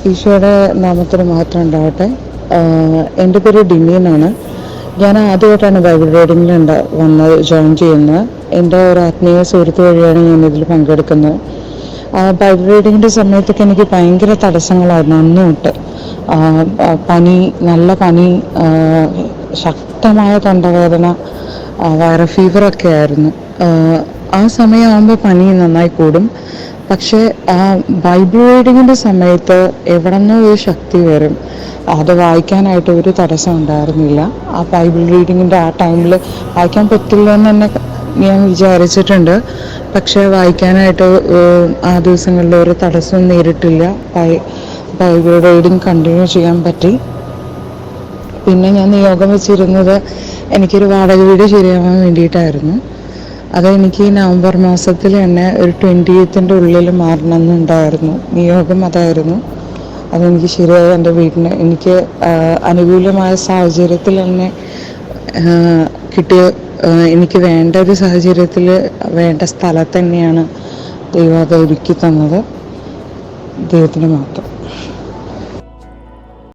ഈശോയുടെ നാമത്തിന് മാത്രം ഉണ്ടാവട്ടെ. എൻ്റെ പേര് ഡിന്നി എന്നാണ്. ഞാൻ ആദ്യമായിട്ടാണ് ബൈബിൾ റീഡിങ്ങിൽ ജോയിൻ ചെയ്യുന്നത്. എൻ്റെ ഒരു ആത്മീയ സുഹൃത്ത് വഴിയാണ് ഞാൻ ഇതിൽ പങ്കെടുക്കുന്നത്. ബൈബിൾ റീഡിങ്ങിൻ്റെ സമയത്തൊക്കെ എനിക്ക് ഭയങ്കര തടസ്സങ്ങളായിരുന്നു അന്ന് തൊട്ട്. നല്ല പനി, ശക്തമായ തൊണ്ടവേദന, വൈറൽ ഫീവറൊക്കെ ആയിരുന്നു. ആ സമയമാകുമ്പോൾ പനി നന്നായി കൂടും. പക്ഷേ ആ ബൈബിൾ റീഡിങ്ങിൻ്റെ സമയത്ത് എവിടെ നിന്നോ ഒരു ശക്തി വരും. അത് വായിക്കാനായിട്ട് ഒരു തടസ്സം ഉണ്ടായിരുന്നില്ല. ആ ബൈബിൾ റീഡിങ്ങിൻ്റെ ആ ടൈമിൽ വായിക്കാൻ പറ്റില്ല എന്ന് തന്നെ ഞാൻ വിചാരിച്ചിട്ടുണ്ട്. പക്ഷേ വായിക്കാനായിട്ട് ആ ദിവസങ്ങളിൽ ഒരു തടസ്സവും നേരിട്ടില്ല. ബൈബിൾ റീഡിങ് കണ്ടിന്യൂ ചെയ്യാൻ പറ്റി. പിന്നെ ഞാൻ നിയോഗം വെച്ചിരുന്നത് എനിക്കൊരു വാടക വീട് ശരിയാവാൻ വേണ്ടിയിട്ടായിരുന്നു. അതെനിക്ക് നവംബർ മാസത്തിൽ തന്നെ ഒരു 20th ഉള്ളിൽ മാറണമെന്നുണ്ടായിരുന്നു. നിയോഗം അതായിരുന്നു. അതെനിക്ക് ശരിയായി എൻ്റെ വീടിന് എനിക്ക് അനുകൂലമായ സാഹചര്യത്തിൽ തന്നെ കിട്ടിയ, എനിക്ക് വേണ്ട ഒരു സാഹചര്യത്തിൽ വേണ്ട സ്ഥലത്ത് തന്നെയാണ് ദൈവം അത് ഒരുക്കി തന്നത്. ദൈവത്തിന് മാത്രം.